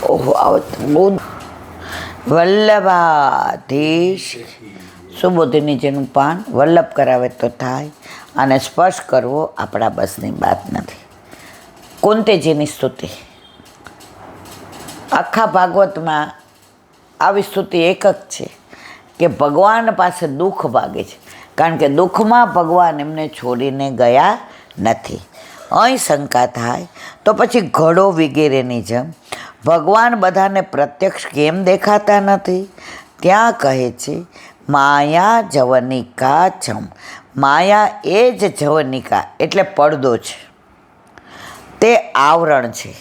ઓહો બહુ વલ્લભાધીશ સુબોધની જેનું પાન વલ્લભ કરાવે તો થાય, અને સ્પર્શ કરવો આપણા બસની વાત નથી. કુંતીજીની સ્તુતિ આખા ભાગવતમાં આવી સ્તુતિ એક જ છે કે ભગવાન પાસે દુઃખ ભાગે છે, કારણ કે દુઃખમાં ભગવાન એમને છોડીને ગયા નથી. અહીં શંકા થાય તો પછી ઘડો વગેરેની જેમ ભગવાન બધાને પ્રત્યક્ષ કેમ દેખાતા નથી? ત્યાં કહે છે માયા જવનિકા છમ. માયા એ જ જવનિકા એટલે પડદો છે, તે આવરણ છે.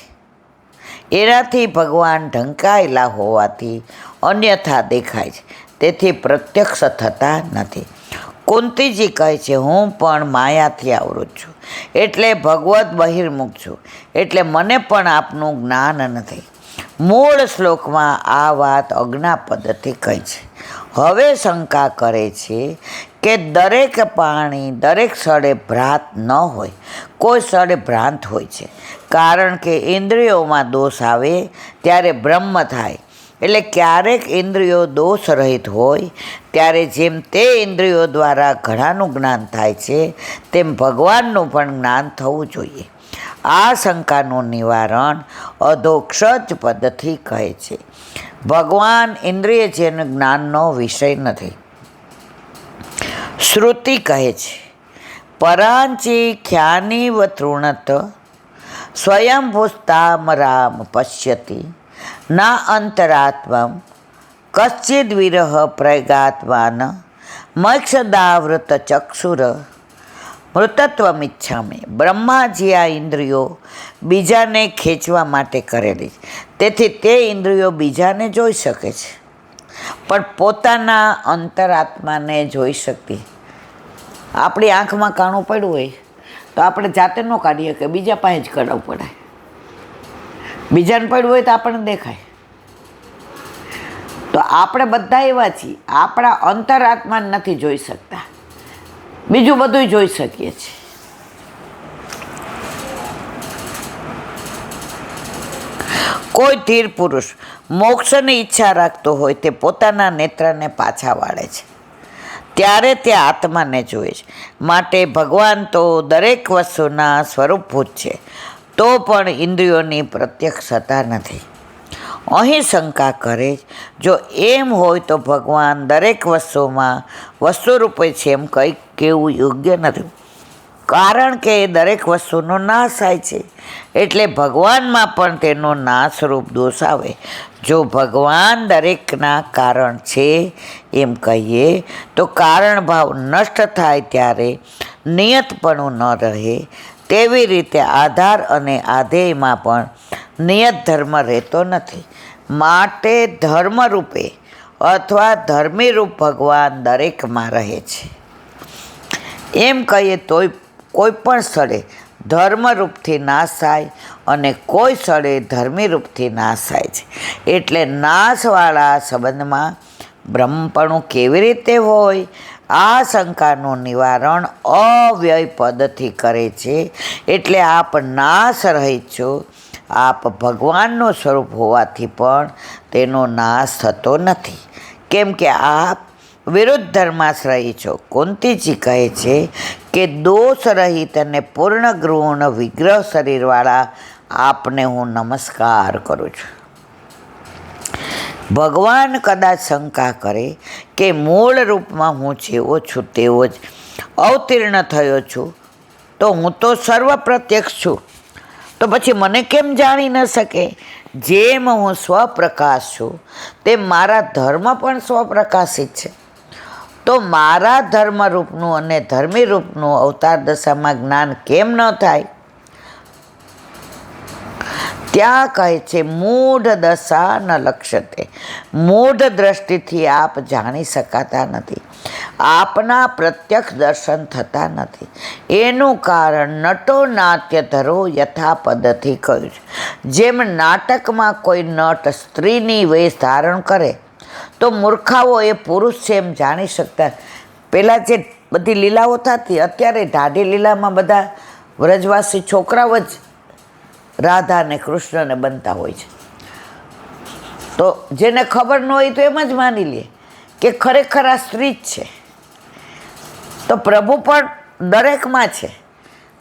એનાથી ભગવાન ઢંકાયેલા હોવાથી અન્યથા દેખાય છે, તેથી પ્રત્યક્ષ થતા નથી. કુંતીજી કહે છે હું પણ માયાથી આવૃત છું, એટલે ભગવત બહિર્મુખ છું, એટલે મને પણ આપનું જ્ઞાન નથી. મૂળ શ્લોકમાં આ વાત અજ્ઞાપદથી કહી છે. હવે શંકા કરે છે કે દરેક પાણી દરેક સ્થળે ભ્રાંત ન હોય, કોઈ સ્થળે ભ્રાંત હોય છે, કારણ કે ઇન્દ્રિયોમાં દોષ આવે ત્યારે બ્રહ્મ થાય. એટલે ક્યારેક ઇન્દ્રિયો દોષ રહિત હોય ત્યારે જેમ તે ઇન્દ્રિયો દ્વારા ઘણાનું જ્ઞાન થાય છે, તેમ ભગવાનનું પણ જ્ઞાન થવું જોઈએ. આ શંકાનું નિવારણ અધોક્ષજ પદથી કહે છે. ભગવાન ઇન્દ્રિયજન્ય જ્ઞાનનો વિષય નથી. શ્રુતિ કહે છે પરાંચી ખ્યાનીવ તૃણત સ્વયંભુસ્તામ રામ પશ્યતિ ના અંતરાત્મમ કશ્ચિદ વિરહ પ્રગાત્માન મોક્ષદાવૃત ચક્ષુર મૃતત્વમિચ્છામી. બ્રહ્માજી આ ઇન્દ્રિયો બીજાને ખેંચવા માટે કરેલી, તેથી તે ઇન્દ્રિયો બીજાને જોઈ શકે છે, પણ પોતાના અંતરાત્માને જોઈ શકતી. આપણી આંખમાં કાણું પડ્યું હોય તો આપણે જાતે ન કાઢીએ કે બીજા પાસે જ કરાવવું પડે. બીજાને પડ્યું હોય તો આપણને દેખાય. તો આપણે બધા એવા છીએ, આપણા અંતરાત્માને નથી જોઈ શકતા, બીજું બધું જોઈ શકીએ છીએ. કોઈ ધીર પુરુષ મોક્ષની ઈચ્છા રાખતો હોય તે પોતાના નેત્રને પાછા વાળે છે, ત્યારે તે આત્માને જોવે છે. માટે ભગવાન તો દરેક વસ્તુના સ્વરૂપભૂત છે, તો પણ ઇન્દ્રિયોની પ્રત્યક્ષતા નથી. અહીં શંકા કરે જો એમ હોય તો ભગવાન દરેક વસ્તુમાં વસ્તુરૂપે છે એમ કંઈક કહેવું યોગ્ય નથી, કારણ કે દરેક વસ્તુનો નાશ થાય છે, એટલે ભગવાનમાં પણ તેનો નાશરૂપ દોષ આવે. જો ભગવાન દરેકના કારણ છે એમ કહીએ તો કારણ ભાવ નષ્ટ થાય ત્યારે નિયતપણું ન રહે. તેવી રીતે આધાર અને આધેયમાં પણ નિયત ધર્મ રહેતો નથી. માટે ધર્મરૂપે અથવા ધર્મીરૂપ ભગવાન દરેકમાં રહે છે. એમ કહીએ તોય કોઈ પણ સ્થળે ધર્મરૂપથી નાશ થાય અને કોઈ સ્થળે ધર્મીરૂપથી નાશ થાય છે. એટલે નાશવાળા સંબંધમાં બ્રહ્મપણું કેવી રીતે હોય? આ શંકાનું નિવારણ અવ્યય પદથી કરે છે. એટલે આપ નાશ રહિત છો. આપ ભગવાનનું સ્વરૂપ હોવાથી પણ તેનો નાશ થતો નથી, કેમ કે આપ વિરુદ્ધ ધર્માશ્રયી છો. કુંતીજી કહે છે કે દોષ રહિત અને પૂર્ણ ગૃણ વિગ્રહ શરીરવાળા આપને હું નમસ્કાર કરું છું. ભગવાન કદાચ શંકા કરે કે મૂળ રૂપમાં હું જેવો છું તેવો જ અવતીર્ણ થયો છું, તો હું તો સર્વ પ્રત્યક્ષ છું, તો પછી મને કેમ જાણી ન શકે? જેમ હું સ્વપ્રકાશ છું તેમ મારા ધર્મ પણ સ્વપ્રકાશિત છે, તો મારા ધર્મરૂપનું અને ધર્મી રૂપનું અવતાર દશામાં જ્ઞાન કેમ ન થાય? ત્યાં કહે છે મૂઢ દશા ન લક્ષ્યતે. મૂઢ દ્રષ્ટિથી આપ જાણી શકાતા નથી, આપના પ્રત્યક્ષ દર્શન થતા નથી. એનું કારણ નટો નાટ્ય ધરો યથાપદથી કહ્યું છે. જેમ નાટકમાં કોઈ નટ સ્ત્રીની વેશ ધારણ કરે તો મૂર્ખાઓ એ પુરુષ છે એમ જાણી શકતા. પહેલાં જે બધી લીલાઓ થતી, અત્યારે ઢાઢી લીલામાં બધા વ્રજવાસી છોકરાઓ જ રાધા અને કૃષ્ણને બનતા હોય છે. તો જેને ખબર ન હોય તો એમ જ માની લે કે ખરેખર આ સ્ત્રી જ છે. તો પ્રભુ પણ દરેકમાં છે,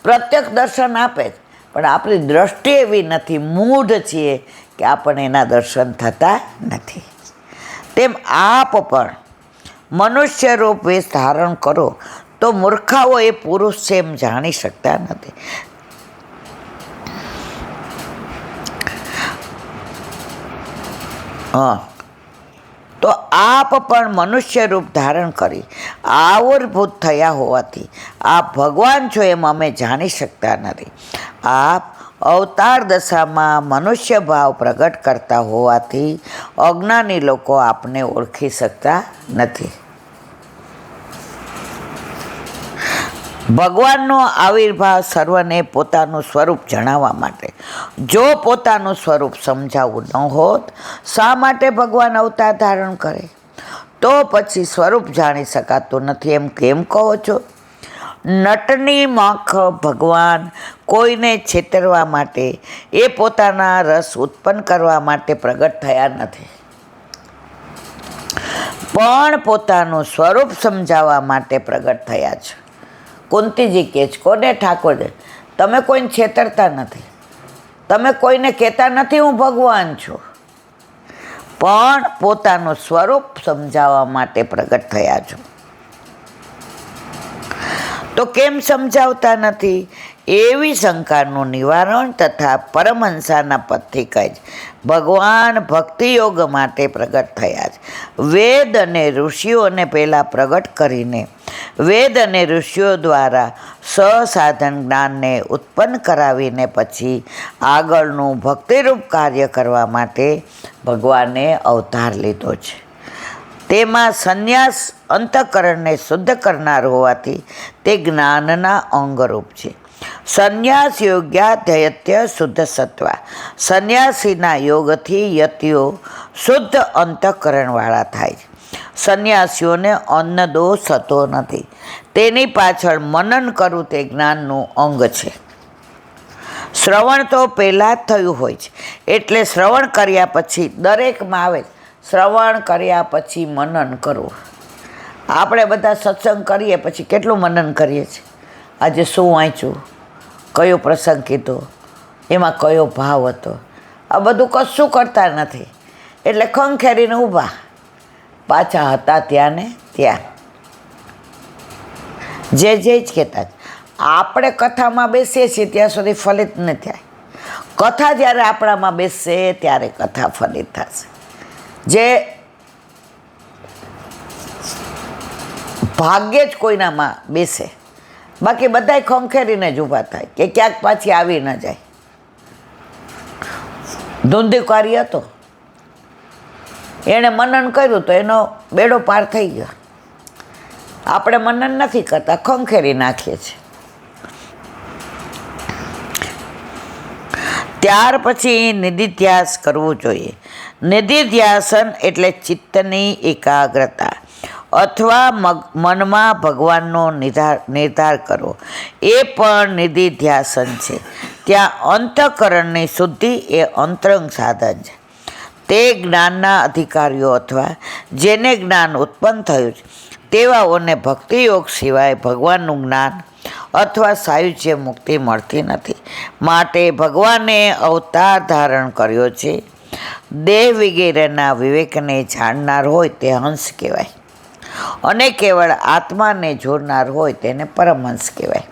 પ્રત્યક્ષ દર્શન આપે જ, પણ આપણી દ્રષ્ટિ એવી નથી, મૂઢ છીએ કે આપણને એના દર્શન થતા નથી. તેમ આપ પણ મનુષ્ય રૂપ વેશ ધારણ કરો તો મૂર્ખાઓ એ પુરુષ છે એમ જાણી શકતા નથી. તો આપ પણ મનુષ્ય રૂપ ધારણ કરી આવિર્ભૂત થયા હોવાથી આપ ભગવાન છો એમ અમે જાણી શકતા નથી. આપ અવતાર દશામાં મનુષ્ય ભાવ પ્રગટ કરતા હોવાથી અજ્ઞાની લોકો આપને ઓળખી શકતા નથી. ભગવાનનો આવિર્ભાવ સર્વને પોતાનું સ્વરૂપ જણાવવા માટે, જો પોતાનું સ્વરૂપ સમજાવવું ન હોત, શા માટે ભગવાન અવતાર ધારણ કરે? તો પછી સ્વરૂપ જાણી શકાતું નથી એમ કેમ કહો છો? નટની મખ ભગવાન કોઈને છેતરવા માટે, એ પોતાના રસ ઉત્પન્ન કરવા માટે પ્રગટ થયા નથી, પણ પોતાનું સ્વરૂપ સમજાવવા માટે પ્રગટ થયા છે. કુંતીજી કહે છે, કોને? ઠાકોરને, તમે કોઈને છેતરતા નથી, તમે કોઈને કહેતા નથી હું ભગવાન છું, પણ પોતાનું સ્વરૂપ સમજાવવા માટે પ્રગટ થયા છો. તો કેમ સમજાવતા નથી? એવી શંકાનું નિવારણ તથા પરમહંસાના પદથી કહે છે, ભગવાન ભક્તિ યોગ માટે પ્રગટ થયા છે. વેદ અને ઋષિઓને પહેલાં પ્રગટ કરીને વેદ અને ઋષિઓ દ્વારા સસાધન જ્ઞાનને ઉત્પન્ન કરાવીને પછી આગળનું ભક્તિરૂપ કાર્ય કરવા માટે ભગવાને અવતાર લીધો છે. તેમાં સંન્યાસ અંતઃકરણને શુદ્ધ કરનાર હોવાથી તે જ્ઞાનના અંગરૂપ છે. સંન્યાસ યોગ્યાધ્યત્ય શુદ્ધ સત્વા, સંન્યાસીના યોગથી યતિઓ શુદ્ધ અંતઃકરણવાળા થાય છે. સંન્યાસીઓને અન્ન દોષ થતો નથી, તેની પાછળ મનન કરવું તે જ્ઞાનનું અંગ છે. શ્રવણ તો પહેલાં જ થયું હોય છે, એટલે શ્રવણ કર્યા પછી દરેકમાં આવે, શ્રવણ કર્યા પછી મનન કરવું. આપણે બધા સત્સંગ કરીએ પછી કેટલું મનન કરીએ છીએ, આજે શું વાંચ્યું, કયો પ્રસંગ કીધો, એમાં કયો ભાવ હતો, આ બધું કશું કરતા નથી. એટલે ખંખેરીને ઊભા, પાછા હતા ત્યાં ને ત્યાં, જે જ કહેતા. આપણે કથામાં બેસીએ છીએ ત્યાં સુધી ફલિત ન થાય, કથા જ્યારે આપણામાં બેસશે ત્યારે કથા ફલિત થશે. જે ભાગ્યે જ કોઈનામાં બેસે, બાકી બધાય ખંખેરીને જ ઊભા થાય કે ક્યાંક પાછી આવી ન જાય. ધુંધીકારી હતો, એણે મનન કર્યું તો એનો બેડો પાર થઈ ગયો. આપણે મનન નથી કરતા, ખંખેરી નાખીએ છીએ. ત્યાર પછી નિધિધ્યાસ કરવું જોઈએ. નિધિધ્યાસન એટલે ચિત્તની એકાગ્રતા અથવા મનમાં ભગવાનનો નિર્ધાર કરવો, એ પણ નિધિધ્યાસન છે. ત્યાં અંતઃકરણની શુદ્ધિ એ અંતરંગ સાધન છે. તે જ્ઞાનના અધિકારીઓ અથવા જેને જ્ઞાન ઉત્પન્ન થયું છે તેવાઓને ભક્તિયોગ સિવાય ભગવાનનું જ્ઞાન અથવા સાયુજ્ય મુક્તિ મળતી નથી. માટે ભગવાને અવતાર ધારણ કર્યો છે. દેહ વગેરેના વિવેકને જાણનાર હોય તે હંસ કહેવાય, અને કેવળ આત્માને જોડનાર હોય તેને પરમહંસ કહેવાય.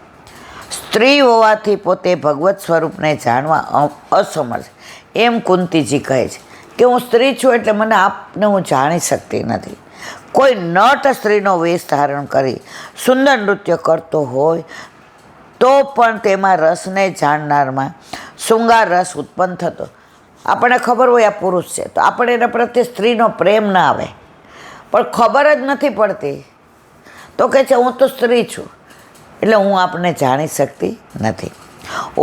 સ્ત્રી હોવાથી પોતે ભગવત સ્વરૂપને જાણવા અસમર્થ એમ કુંતીજી કહે છે કે હું સ્ત્રી છું એટલે મને આપને હું જાણી શકતી નથી. કોઈ નટ સ્ત્રીનો વેશ ધારણ કરી સુંદર નૃત્ય કરતો હોય તો પણ તેમાં રસને જાણનારમાં શૃંગાર રસ ઉત્પન્ન થતો. આપણને ખબર હોય આ પુરુષ છે તો આપણે એના પ્રત્યે સ્ત્રીનો પ્રેમ ના આવે, પણ ખબર જ નથી પડતી તો કહે છે હું તો સ્ત્રી છું એટલે હું આપને જાણી શકતી નથી.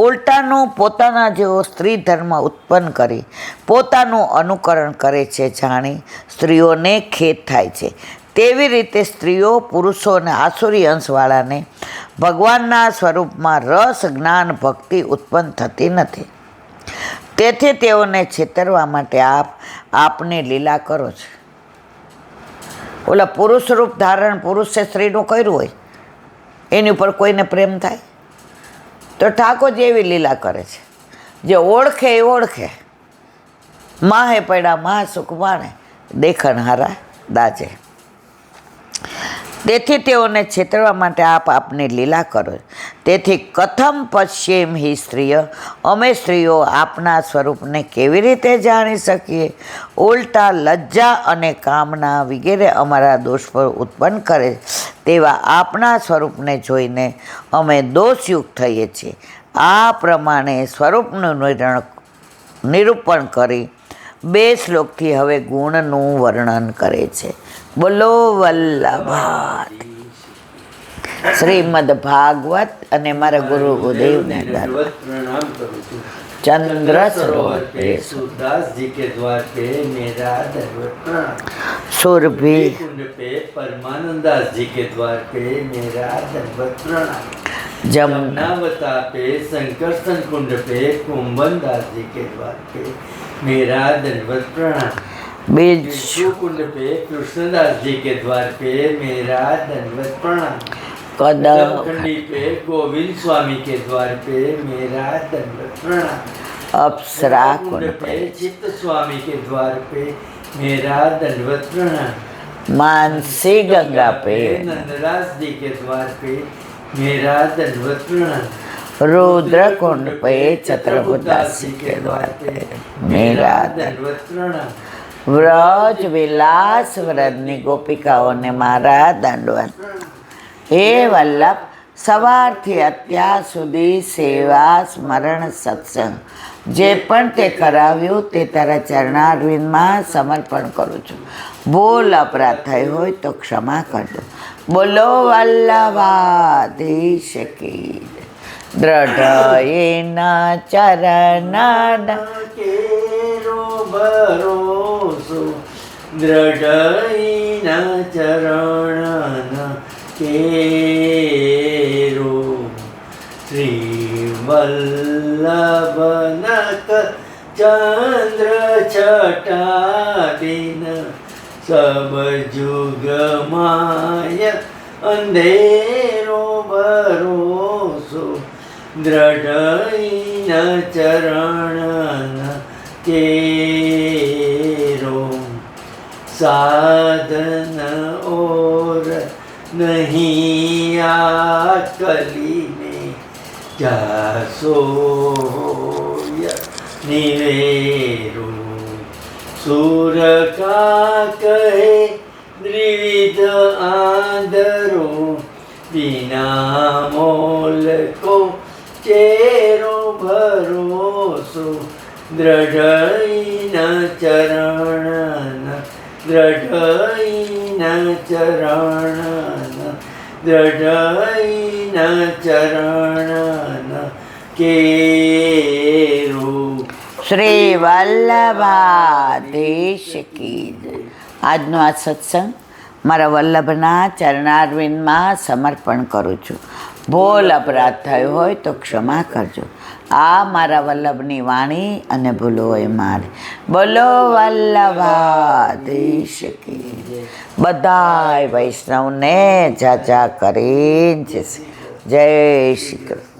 ઉલટાનું પોતાના જેવો સ્ત્રી ધર્મ ઉત્પન્ન કરી પોતાનું અનુકરણ કરે છે, જાણી સ્ત્રીઓને ખેદ થાય છે. તેવી રીતે સ્ત્રીઓ પુરુષો અને આસુરી અંશવાળાને ભગવાનના સ્વરૂપમાં રસ જ્ઞાન ભક્તિ ઉત્પન્ન થતી નથી. તેથી તેઓને છેતરવા માટે આપની લીલા કરો છો. ઓલા પુરુષ રૂપ ધારણ પુરુષે સ્ત્રીનું કર્યું હોય એની ઉપર કોઈને પ્રેમ થાય તો ઠાકોરજી એવી લીલા કરે છે. જે ઓળખે એ ઓળખે, માહે પડ્યા મહા સુખ માણે, દેખણ હારા દાજે. તેથી તેઓને છેતરવા માટે આપની લીલા કરો. તેથી કથમ પશ્ચિમ હિ સ્ત્રીય, અમે સ્ત્રીઓ આપના સ્વરૂપને કેવી રીતે જાણી શકીએ? ઉલટા લજ્જા અને કામના વગેરે અમારા દોષ પર ઉત્પન્ન કરે તેવા આપના સ્વરૂપને જોઈને અમે દોષયુક્ત થઈએ છીએ. આ પ્રમાણે સ્વરૂપનું નિરૂપણ કરી 2 શ્લોકથી હવે ગુણનું વર્ણન કરે છે. બોલો વલ્લભાત. શ્રીમદ ભાગવત અને મારા ગુરુ ગુરુદેવને प्रणाम करूँ છું. ચંદ્ર સરોવર पे सूरदास जी के द्वार पे मेरा दंडवत प्रणाम. સુરભી कुंड पे परमानंदास जी के द्वार पे मेरा दंडवत प्रणाम. જમના जमुनावता पे संकर्षण कुंड पे कुंभनदास जी के द्वार पे मेरा दंडवत प्रणाम. બીજ विष्णु कुंड पे कृष्णदास जी के द्वार पे मेरा दंडवत प्रणाम. કદમ खंडी पे गोविंद स्वामी के द्वार पे मेरा दंडवत प्रणाम. અપ્સરા कुंड કુંડ पे चित्त स्वामी के द्वार पे मेरा दंडवत प्रणाम. માનસી ગંગા पे नंदराज जी के द्वार पे मेरा दंडवत प्रणाम. रुद्र कुंड पे छत्रपुरदास जी के द्वार पे मेरा दंडवत प्रणाम. વ્રજ વિલાસ વ્રજની ગોપિકાઓને મારા દંડવત. હે વલ્લભ, સવારથી અત્યાર સુધી સેવા સ્મરણ સત્સંગ જે પણ તે કરાવ્યું તે તારા ચરણારવિંદમાં સમર્પણ કરું છું. ભૂલ અપરાધ થઈ હોય તો ક્ષમા કરજો. બોલો વલ્લભાધીશ કી જય. દ્રઢ એના ચરણ કેરો ભરોસો દ્રઢઈના ચરણ કેરો. શ્રી વલ્લભનક ચંદ્ર છટાદિન સબ જુગ માય અંધેરો ભરોસો દ્રઢઈના ચરણ કેરો. સાધન ઓર નહીં આ કલીને જાસોય નિવેરો. સુર કા કહે દ્વિવિધ આંધરો વિના મોલ કો ચેરો ભરોસો દ્રઢઈના ચરણ દ્રઢઈના ચરણ દ્રઢઈના ચરણ કેરો. શ્રી વલ્લભાધીશ કી જય. આજનો આ સત્સંગ મારા વલ્લભના ચરણારવિંદમાં સમર્પણ કરું છું. ભૂલ અપરાધ થયો હોય તો ક્ષમા કરજો. આ મારા વલ્લભની વાણી અને ભૂલો હોય મારી. બોલો વલ્લભાધીશ કી જય. બધાય વૈષ્ણવને જાજા કરીને જય શ્રી કૃષ્ણ.